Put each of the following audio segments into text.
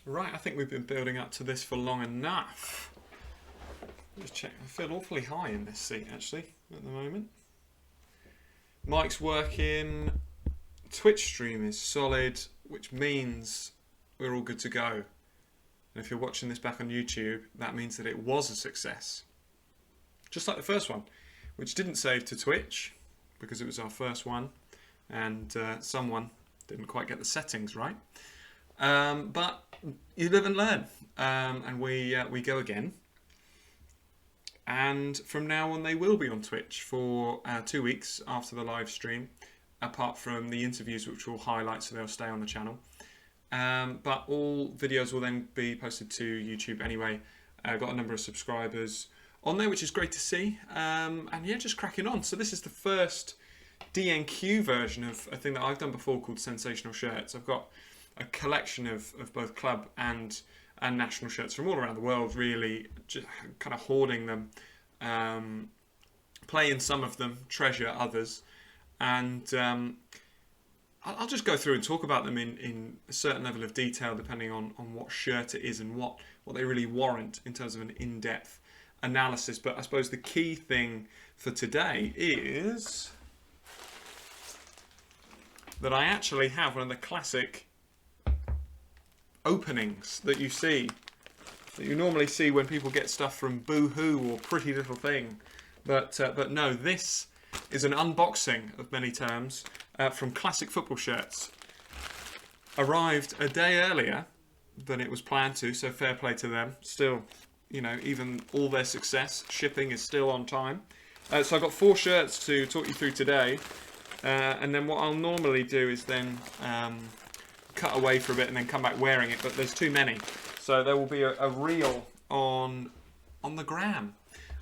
Right, I think we've been building up to this for long enough. Just check. I feel awfully high in this seat actually at the moment. Mic's working. Twitch stream is solid, which means we're all good to go. And if you're watching this back on YouTube, that means that it was a success. Just like the first one, which didn't save to Twitch because it was our first one, and someone didn't quite get the settings right. But you live and learn, and we go again. And from now on, they will be on Twitch for 2 weeks after the live stream, apart from the interviews, which we'll highlight, so they'll stay on the channel. But all videos will then be posted to YouTube anyway. I've got a number of subscribers on there, which is great to see. And yeah, just cracking on. So this is the first DNQ version of a thing that I've done before called Sensational Shirts. I've got a collection of both club and national shirts from all around the world, really, just kind of hoarding them, playing some of them, treasure others, and I'll just go through and talk about them in a certain level of detail depending on what shirt it is and what they really warrant in terms of an in-depth analysis. But I suppose the key thing for today is that I actually have one of the classic openings that you see, that you normally see when people get stuff from Boohoo or Pretty Little Thing. But no, this is an unboxing of many terms from Classic Football Shirts. Arrived a day earlier than it was planned to, so fair play to them. Still, you know, even all their success, shipping is still on time. So I've got 4 shirts to talk you through today, and then what I'll normally do is then cut away for a bit and then come back wearing it, but there's too many, so there will be a reel on the gram,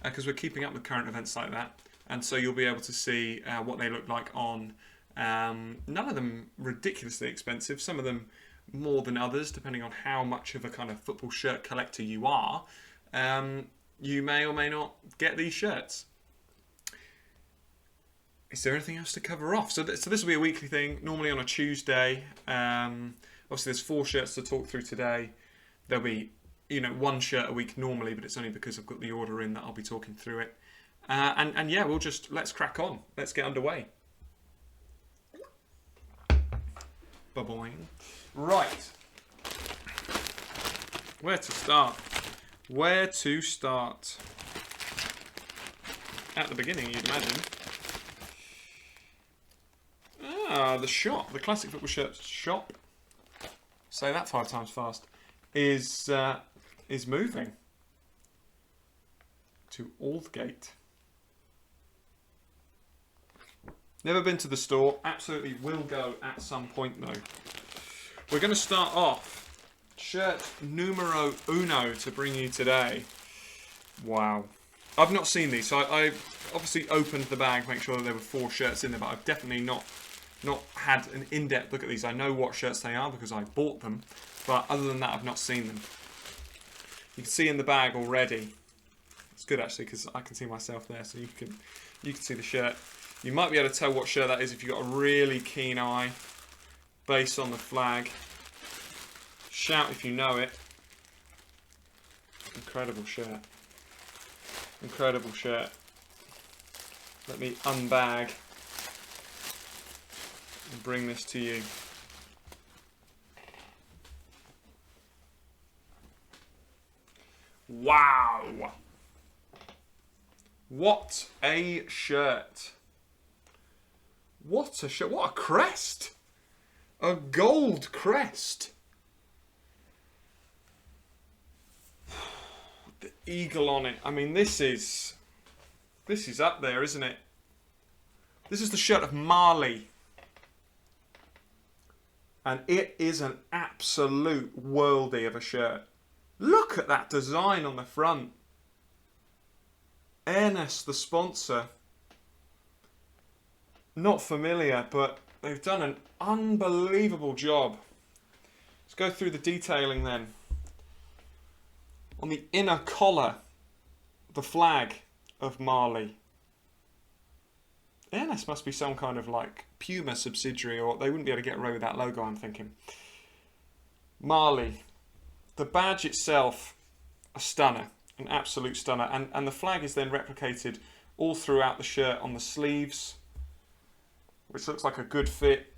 because we're keeping up with current events like that, and so you'll be able to see what they look like on. None of them ridiculously expensive, some of them more than others depending on how much of a kind of football shirt collector you are. You may or may not get these shirts. Is there anything else to cover off? So this will be a weekly thing, normally on a Tuesday. Obviously, there's 4 shirts to talk through today. There'll be, 1 shirt a week normally, but it's only because I've got the order in that I'll be talking through it. And yeah, let's crack on. Let's get underway. Bubbling. Right. Where to start? Where to start? At the beginning, you'd imagine. The shop, the Classic Football Shirts shop, say that 5 times fast, is moving to Aldgate. Never been to the store, absolutely will go at some point though. We're going to start off, shirt numero uno to bring you today. Wow. I've not seen these, so I obviously opened the bag, make sure that there were 4 shirts in there, but I've definitely not had an in-depth look at these. I know what shirts they are because I bought them, but other than that, I've not seen them. You can see in the bag already. It's good actually because I can see myself there, so you can see the shirt. You might be able to tell what shirt that is if you've got a really keen eye, based on the flag. Shout if you know it. Incredible shirt. Incredible shirt. Let me unbag and bring this to you. Wow! What a shirt! What a shirt! What a crest! A gold crest! The eagle on it. I mean, this is up there, isn't it? This is the shirt of Marley. And it is an absolute worldie of a shirt. Look at that design on the front. Ernest, the sponsor. Not familiar, but they've done an unbelievable job. Let's go through the detailing then. On the inner collar, the flag of Marley. Ernest must be some kind of like Puma subsidiary, or they wouldn't be able to get away with that logo, I'm thinking. Marley. The badge itself, a stunner, an absolute stunner. And the flag is then replicated all throughout the shirt on the sleeves, which looks like a good fit.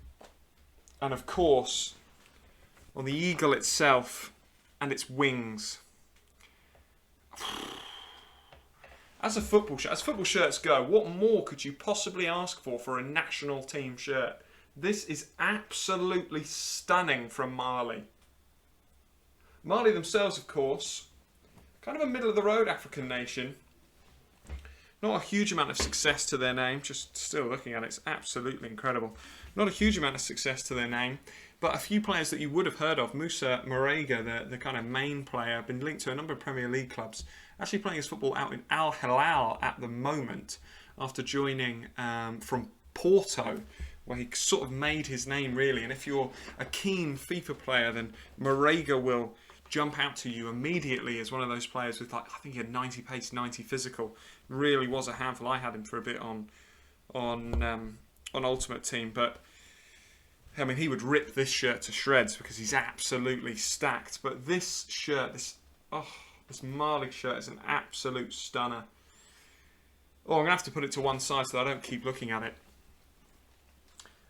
And of course, on the eagle itself and its wings. As football shirts go, what more could you possibly ask for a national team shirt? This is absolutely stunning from Mali. Mali themselves, of course, kind of a middle-of-the-road African nation. Not a huge amount of success to their name, just still looking at it, it's absolutely incredible. Not a huge amount of success to their name, but a few players that you would have heard of. Moussa Marega, the kind of main player, been linked to a number of Premier League clubs, actually playing his football out in Al Hilal at the moment, after joining from Porto, where he sort of made his name really. And if you're a keen FIFA player, then Marega will jump out to you immediately as one of those players with, like, I think he had 90 pace, 90 physical. Really was a handful. I had him for a bit on Ultimate Team, but I mean, he would rip this shirt to shreds because he's absolutely stacked. But this shirt, this Mali shirt is an absolute stunner. Oh, I'm going to have to put it to one side so that I don't keep looking at it.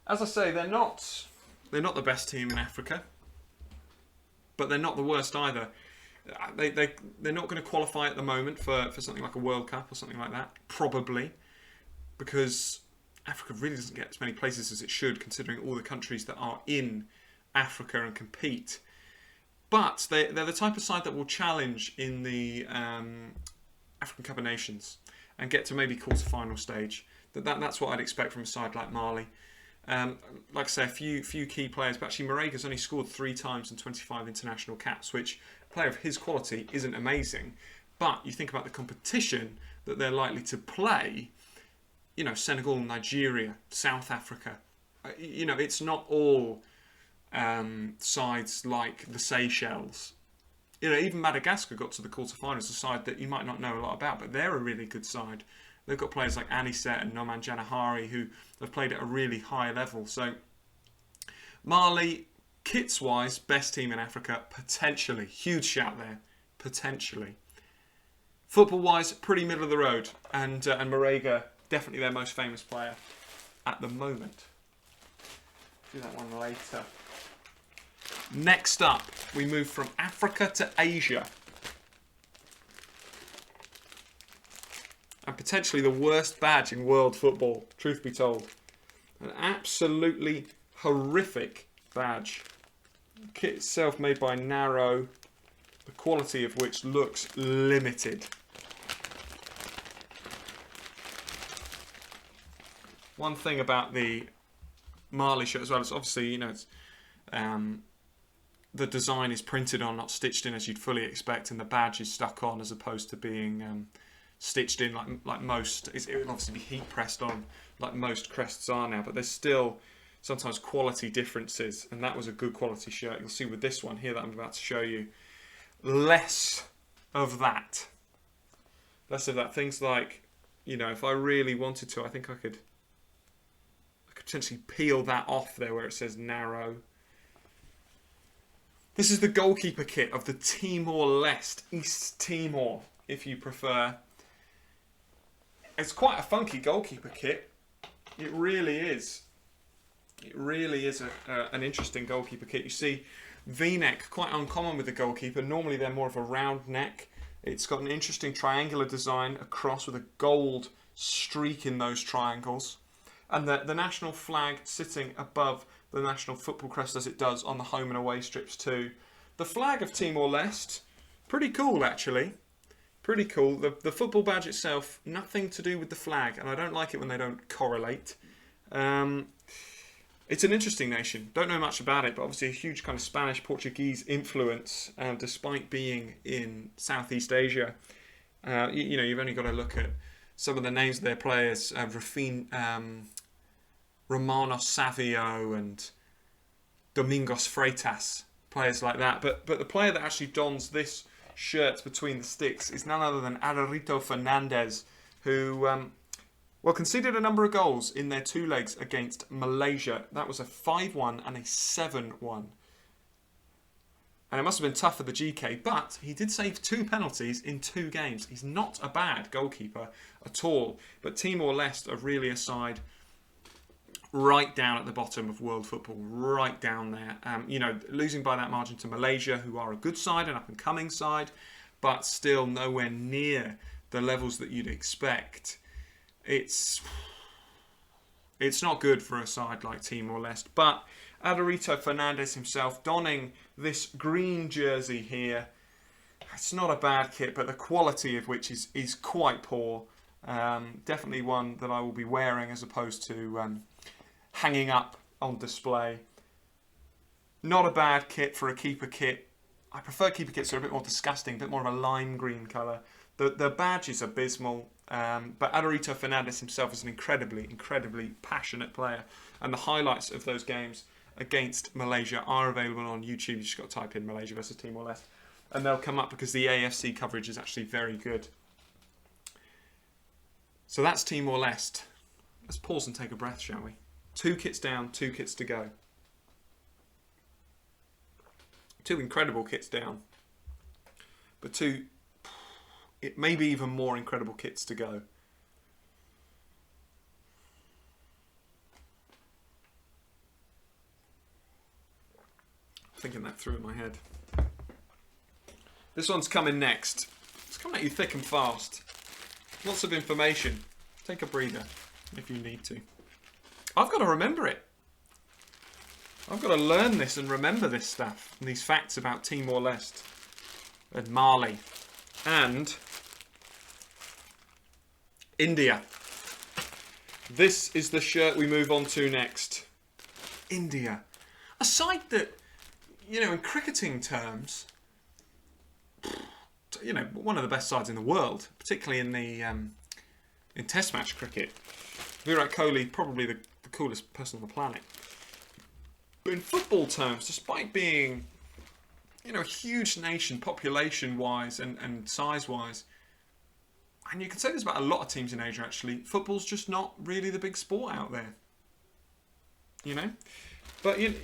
As I say, they're not the best team in Africa, but they're not the worst either. They're not going to qualify at the moment for something like a World Cup or something like that, probably, because Africa really doesn't get as many places as it should, considering all the countries that are in Africa and compete. But they're the type of side that will challenge in the African Cup of Nations and get to maybe quarter-final stage. That's what I'd expect from a side like Mali. Like I say, a few key players, but actually Marega's only scored 3 times in 25 international caps, which, a player of his quality, isn't amazing. But you think about the competition that they're likely to play, you know, Senegal, Nigeria, South Africa. You know, it's not all sides like the Seychelles. You know, even Madagascar got to the quarterfinals, a side that you might not know a lot about, but they're a really good side. They've got players like Anisset and Noman Janahari who have played at a really high level. So Mali, kits-wise, best team in Africa, potentially. Huge shout there, potentially. Football-wise, pretty middle of the road. And Marega, definitely their most famous player at the moment. Do that one later. Next up, we move from Africa to Asia. And potentially the worst badge in world football, truth be told. An absolutely horrific badge. The kit itself made by Narrow, the quality of which looks limited. One thing about the Mali shirt as well is obviously, you know, it's the design is printed on, not stitched in as you'd fully expect, and the badge is stuck on as opposed to being stitched in like most. It would obviously be heat pressed on like most crests are now, but there's still sometimes quality differences, and that was a good quality shirt. You'll see with this one here that I'm about to show you, less of that. Things like, you know, if I really wanted to, I think I could potentially peel that off there where it says Narrow. This is the goalkeeper kit of the Timor-Leste, East Timor, if you prefer. It's quite a funky goalkeeper kit. It really is. It really is an interesting goalkeeper kit. You see V-neck, quite uncommon with the goalkeeper. Normally they're more of a round neck. It's got an interesting triangular design across with a gold streak in those triangles. And the national flag sitting above the national football crest as it does on the home and away strips too. The flag of Timor-Leste, pretty cool actually. Pretty cool. The football badge itself, nothing to do with the flag, and I don't like it when they don't correlate. It's an interesting nation. Don't know much about it, but obviously a huge kind of Spanish-Portuguese influence, despite being in Southeast Asia. You know, you've only got to look at some of the names of their players, Romano Savio and Domingos Freitas, players like that. But the player that actually dons this shirt between the sticks is none other than Ararito Fernandez, who conceded a number of goals in their 2 legs against Malaysia. That was a 5-1 and a 7-1. And it must have been tough for the GK, but he did save 2 penalties in 2 games. He's not a bad goalkeeper at all. But Timor-Leste are really a side right down at the bottom of world football, right down there. You know, losing by that margin to Malaysia, who are a good side, an up-and-coming side, but still nowhere near the levels that you'd expect. It's not good for a side like Timor-Leste. But Adalberto Fernandez himself donning this green jersey here. It's not a bad kit, but the quality of which is quite poor. Definitely one that I will be wearing as opposed to hanging up on display. Not a bad kit for a keeper kit. I prefer keeper kits that are a bit more disgusting, a bit more of a lime green colour. The badge is abysmal, but Adalberto Fernandez himself is an incredibly, incredibly passionate player. And the highlights of those games against Malaysia are available on YouTube. You just got to type in Malaysia versus Timor-Leste and they'll come up because the AFC coverage is actually very good. So that's Timor-Leste. Let's pause and take a breath, shall we? 2 kits down, 2 kits to go. 2 incredible kits down, but 2 it may be even more incredible kits to go. Thinking that through in my head. This one's coming next. It's coming at you thick and fast. Lots of information. Take a breather if you need to. I've got to remember it. I've got to learn this and remember this stuff and these facts about Timor-Leste and Mali and India. This is the shirt we move on to next. India. A side that, you know, in cricketing terms, you know, one of the best sides in the world, particularly in the in Test match cricket. Virat Kohli, probably the coolest person on the planet. But in football terms, despite being, you know, a huge nation population-wise and size-wise, and you can say this about a lot of teams in Asia actually, football's just not really the big sport out there. You know? But you know,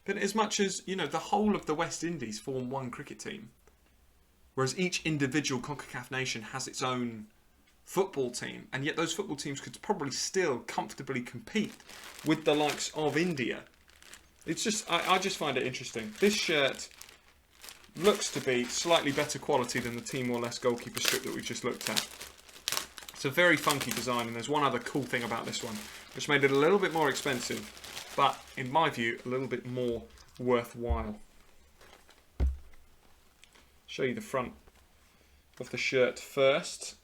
but as much as, you know, the whole of the West Indies form one cricket team, whereas each individual CONCACAF nation has its own football team, and yet those football teams could probably still comfortably compete with the likes of India. It's just, I just find it interesting. This shirt looks to be slightly better quality than the Timor-Leste goalkeeper strip that we just looked at. It's a very funky design, and there's one other cool thing about this one, which made it a little bit more expensive, but in my view, a little bit more worthwhile. Show you the front of the shirt first.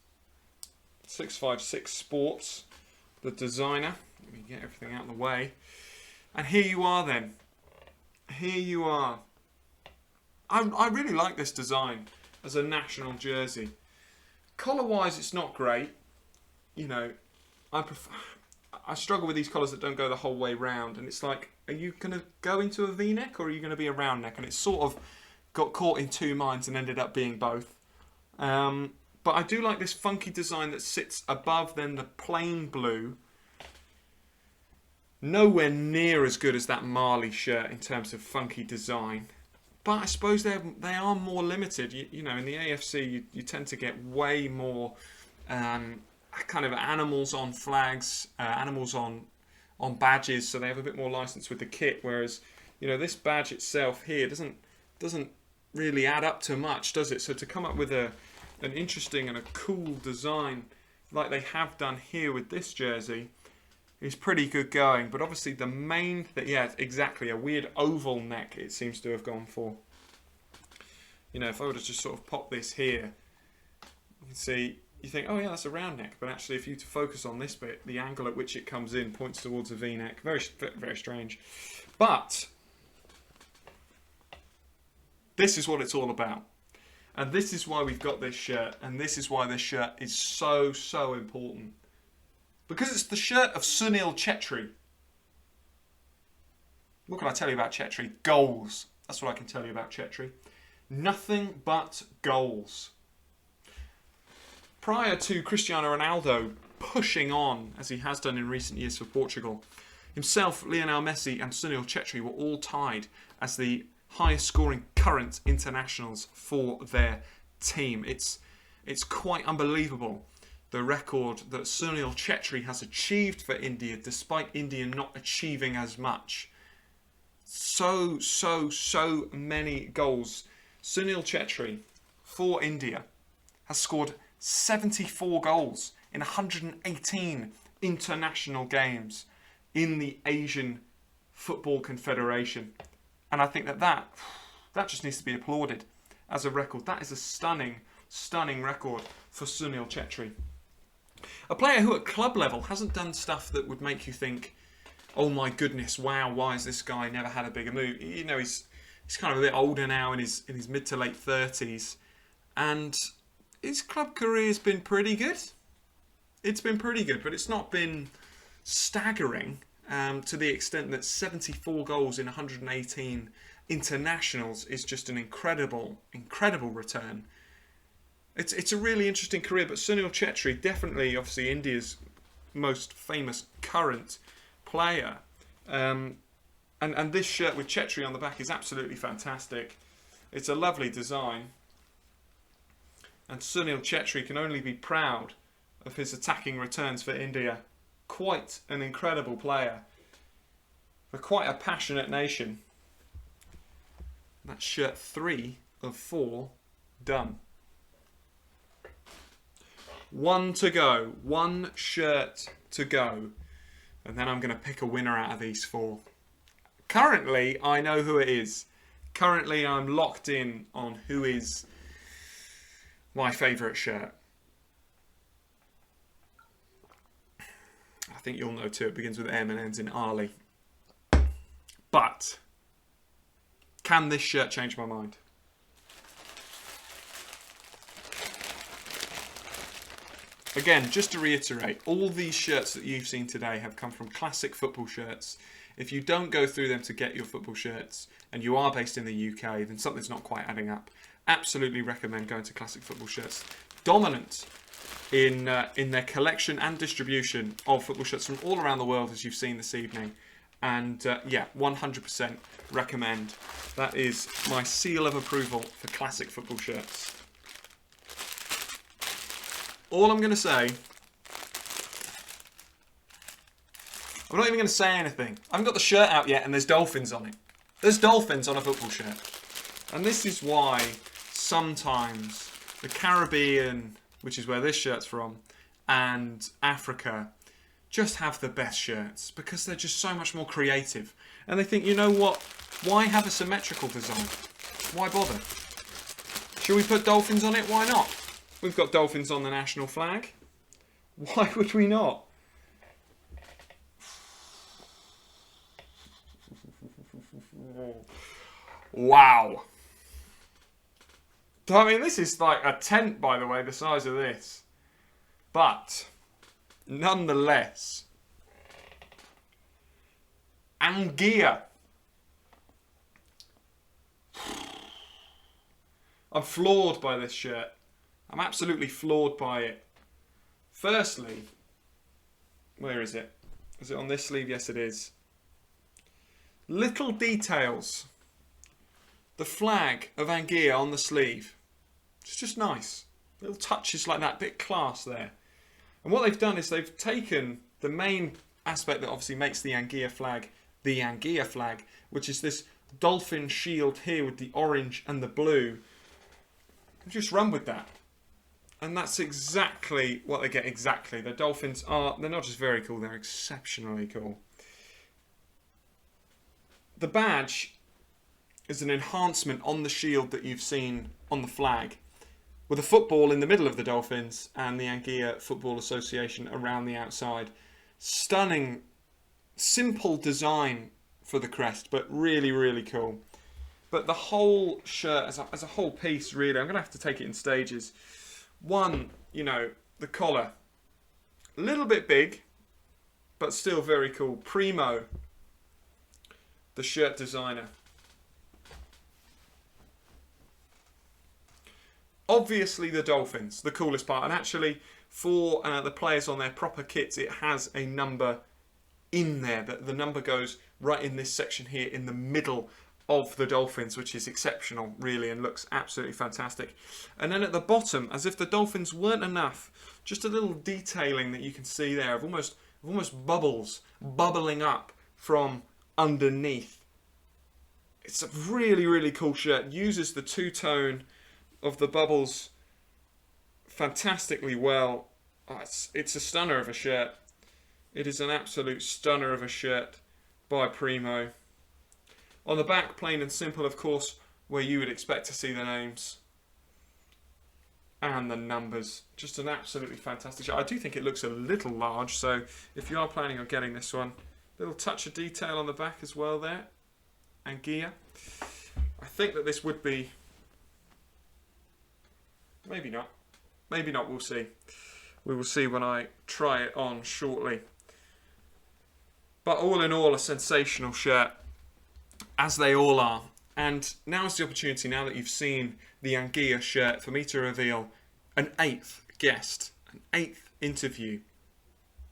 656 Sports, the designer. Let me get everything out of the way. And here you are then. Here you are. I really like this design as a national jersey. Collar-wise, it's not great. You know, I struggle with these collars that don't go the whole way round. And it's like, are you going to go into a V-neck or are you going to be a round neck? And it sort of got caught in two minds and ended up being both. But I do like this funky design that sits above then the plain blue. Nowhere near as good as that Mali shirt in terms of funky design. But I suppose they are more limited. You know, in the AFC, you tend to get way more kind of animals on flags, animals on badges, so they have a bit more license with the kit. Whereas, you know, this badge itself here doesn't really add up to much, does it? So to come up with an interesting and a cool design like they have done here with this jersey is pretty good going. But obviously the main thing, yeah, exactly, a weird oval neck it seems to have gone for. You know, if I were to just sort of pop this here, you can see, you think, oh yeah, that's a round neck. But actually, if you to focus on this bit, the angle at which it comes in points towards a V-neck. Very, very strange. But this is what it's all about. And this is why we've got this shirt. And this is why this shirt is so, so important. Because it's the shirt of Sunil Chhetri. What can I tell you about Chhetri? Goals. That's what I can tell you about Chhetri. Nothing but goals. Prior to Cristiano Ronaldo pushing on, as he has done in recent years for Portugal, himself, Lionel Messi and Sunil Chhetri were all tied as the highest scoring current internationals for their team. It's quite unbelievable, the record that Sunil Chhetri has achieved for India, despite India not achieving as much. So many goals. Sunil Chhetri for India has scored 74 goals in 118 international games in the Asian Football Confederation. And I think that just needs to be applauded as a record. That is a stunning record for Sunil Chhetri. A player who at club level hasn't done stuff that would make you think, oh my goodness, wow, why has this guy never had a bigger move? You know, he's kind of a bit older now, in his mid to late 30s, and his club career's been pretty good. It's been pretty good, but it's not been staggering to the extent that 74 goals in 118 internationals is just an incredible return. It's a really interesting career, but Sunil Chhetri, definitely, obviously, India's most famous current player. And this shirt with Chhetri on the back is absolutely fantastic. It's a lovely design. And Sunil Chhetri can only be proud of his attacking returns for India. Quite an incredible player. For quite a passionate nation. That's shirt 3 of 4 done. 1 to go. 1 shirt to go. And then I'm going to pick a winner out of these 4. Currently, I know who it is. Currently, I'm locked in on who is my favourite shirt. I think you'll know too. It begins with M and ends in Ali. But can this shirt change my mind? Again, just to reiterate, all these shirts that you've seen today have come from Classic Football Shirts. If you don't go through them to get your football shirts, and you are based in the UK, then something's not quite adding up. Absolutely recommend going to Classic Football Shirts. Dominant in their collection and distribution of football shirts from all around the world, as you've seen this evening. And yeah, 100% recommend. That is my seal of approval for Classic Football Shirts. All I'm going to say, I'm not even going to say anything. I haven't got the shirt out yet and there's dolphins on it. There's dolphins on a football shirt. And this is why sometimes the Caribbean, which is where this shirt's from, and Africa just have the best shirts because they're just so much more creative. And they think, you know what? Why have a symmetrical design? Why bother? Should we put dolphins on it? Why not? We've got dolphins on the national flag. Why would we not? Wow. I mean, this is like a tent, by the way, the size of this. But, nonetheless, Anguilla. I'm floored by this shirt. I'm absolutely floored by it. Firstly, where is it? Is it on this sleeve? Yes, it is. Little details. The flag of Anguilla on the sleeve. It's just nice. Little touches like that. Bit class there. And what they've done is they've taken the main aspect that obviously makes the Anguilla flag, which is this dolphin shield here with the orange and the blue. And just run with that. And that's exactly what they get exactly. The dolphins they're not just very cool, they're exceptionally cool. The badge is an enhancement on the shield that you've seen on the flag, with a football in the middle of the dolphins and the Anguilla Football Association around the outside. Stunning, simple design for the crest, but really, really cool. But the whole shirt as a whole piece, really, I'm going to have to take it in stages. One, you know, the collar, a little bit big, but still very cool. Primo, the shirt designer. Obviously the dolphins, the coolest part. And actually, for the players on their proper kits, it has a number in there. The number goes right in this section here, in the middle of the Dolphins, which is exceptional, really, and looks absolutely fantastic. And then at the bottom, as if the Dolphins weren't enough, just a little detailing that you can see there of almost bubbles bubbling up from underneath. It's a really, really cool shirt. Uses the two-tone of the bubbles fantastically well. Oh, it's a stunner of a shirt. It is an absolute stunner of a shirt by Primo. On the back, plain and simple, of course, where you would expect to see the names and the numbers. Just an absolutely fantastic shirt. I do think it looks a little large, so if you are planning on getting this one, little touch of detail on the back as well there. Anguilla. I think that this would be... maybe not. Maybe not, we'll see. We will see when I try it on shortly. But all in all, a sensational shirt, as they all are. And now is the opportunity, now that you've seen the Anguilla shirt, for me to reveal an 8th guest, an 8th interview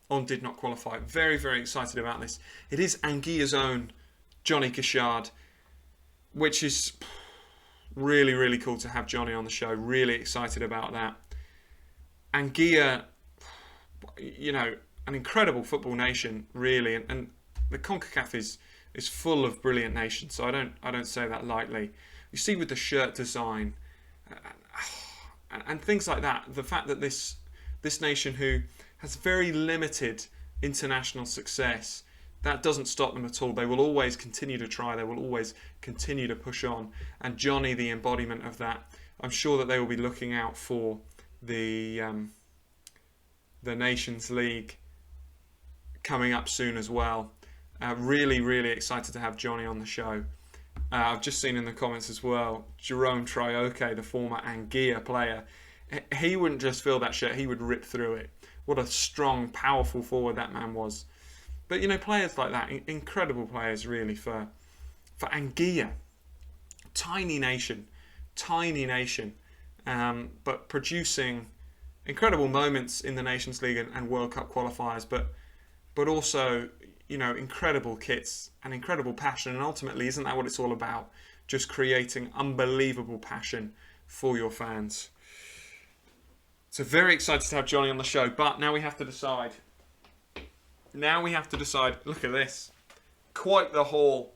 on Did Not Qualify. Very, very excited about this. It is Anguilla's own Johnny Cashard, which is really, really cool to have Johnny on the show. Really excited about that. Anguilla, you know, an incredible football nation, really, and the CONCACAF is full of brilliant nations, so I don't say that lightly. You see with the shirt design and things like that, the fact that this nation who has very limited international success, that doesn't stop them at all. They will always continue to try. They will always continue to push on. And Johnny, the embodiment of that, I'm sure that they will be looking out for the Nations League coming up soon as well. Really, really excited to have Johnny on the show. I've just seen in the comments as well, Jerome Trioke, the former Anguilla player, he wouldn't just fill that shirt, he would rip through it. What a strong, powerful forward that man was. But, you know, players like that, incredible players really for Anguilla. Tiny nation, but producing incredible moments in the Nations League and World Cup qualifiers, but also, you know, incredible kits and incredible passion. And ultimately, isn't that what it's all about? Just creating unbelievable passion for your fans. So very excited to have Johnny on the show, but now we have to decide. Look at this. Quite the haul.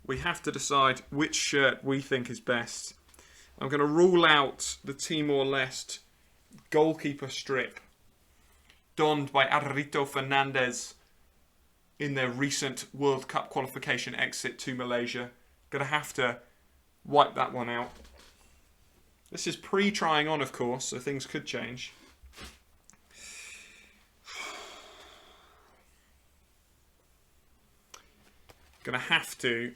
We have to decide which shirt we think is best. I'm going to rule out the Timor-Leste goalkeeper strip donned by Arito Fernandez in their recent World Cup qualification exit to Malaysia. Gonna have to wipe that one out. This is pre-trying on, of course, so things could change. Gonna have to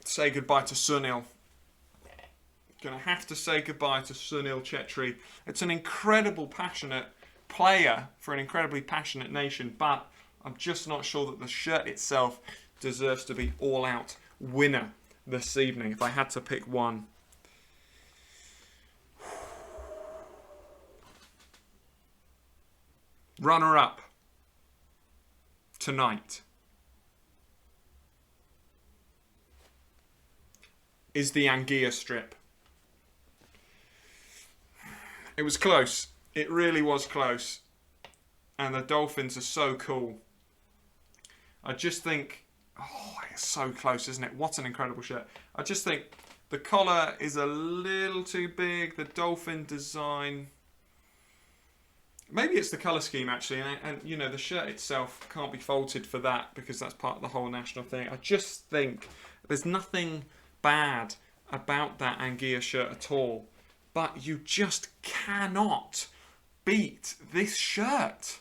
say goodbye to Sunil. Gonna have to say goodbye to Sunil Chetri. It's an incredible, passionate player for an incredibly passionate nation, but I'm just not sure that the shirt itself deserves to be all-out winner this evening, if I had to pick one. Runner-up tonight is the Anguilla strip. It was close. It really was close. And the Dolphins are so cool. I just think... oh, it's so close, isn't it? What an incredible shirt. I just think the collar is a little too big. The Dolphin design... maybe it's the colour scheme, actually. And you know, the shirt itself can't be faulted for that, because that's part of the whole national thing. I just think there's nothing bad about that Anguilla shirt at all. But you just cannot beat this shirt.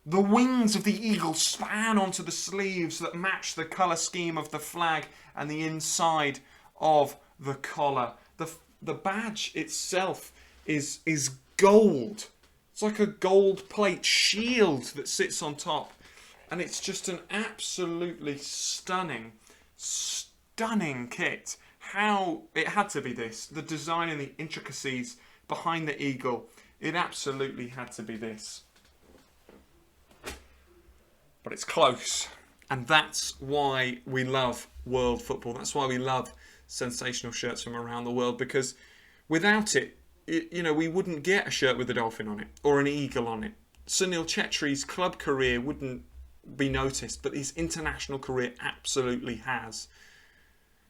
The wings of the eagle span onto the sleeves that match the colour scheme of the flag and the inside of the collar. The badge itself is gold. It's like a gold plate shield that sits on top. And it's just an absolutely stunning kit. How it had to be this. The design and the intricacies behind the eagle. It absolutely had to be this. But it's close. And that's why we love world football. That's why we love sensational shirts from around the world, because without it, we wouldn't get a shirt with a dolphin on it or an eagle on it. Sunil Chetri's club career wouldn't be noticed, but his international career absolutely has.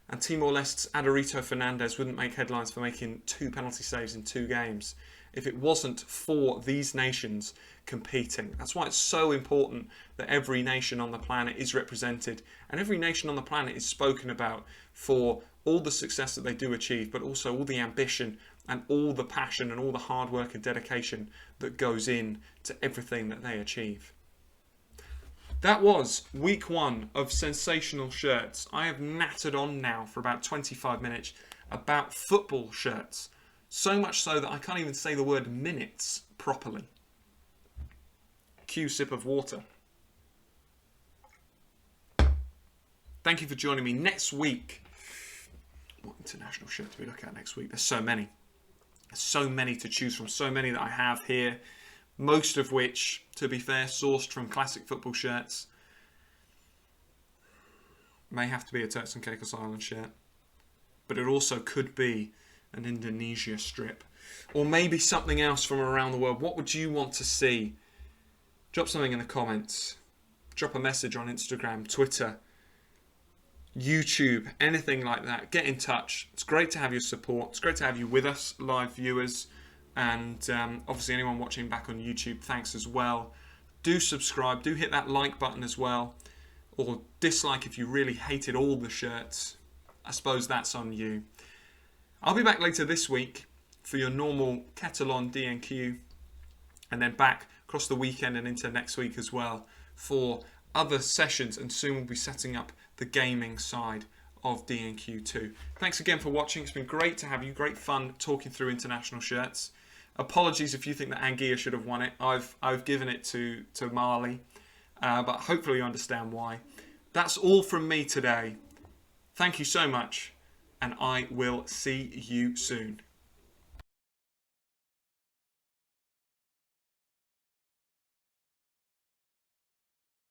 And Timor-Leste's Adorito Fernandez wouldn't make headlines for making 2 penalty saves in 2 games if it wasn't for these nations competing. That's why it's so important that every nation on the planet is represented and every nation on the planet is spoken about for all the success that they do achieve, but also all the ambition and all the passion and all the hard work and dedication that goes in to everything that they achieve. That was week 1 of Sensational Shirts. I have nattered on now for about 25 minutes about football shirts. So much so that I can't even say the word minutes properly. Cue sip of water. Thank you for joining me. Next week, what international shirt do we look at next week? There's so many. There's so many to choose from. So many that I have here. Most of which, to be fair, sourced from Classic Football Shirts. May have to be a Turks and Caicos Island shirt. But it also could be an Indonesia strip. Or maybe something else from around the world. What would you want to see? Drop something in the comments. Drop a message on Instagram, Twitter, YouTube, anything like that. Get in touch. It's great to have your support. It's great to have you with us, live viewers. And obviously anyone watching back on YouTube, thanks as well. Do subscribe. Do hit that like button as well. Or dislike if you really hated all the shirts. I suppose that's on you. I'll be back later this week for your normal Kettle on D&Q. And then back across the weekend and into next week as well for other sessions. And soon we'll be setting up the gaming side of D&Q too. Thanks again for watching. It's been great to have you. Great fun talking through international shirts. Apologies if you think that Anguilla should have won it. I've given it to Mali. But hopefully you understand why. That's all from me today. Thank you so much. And I will see you soon.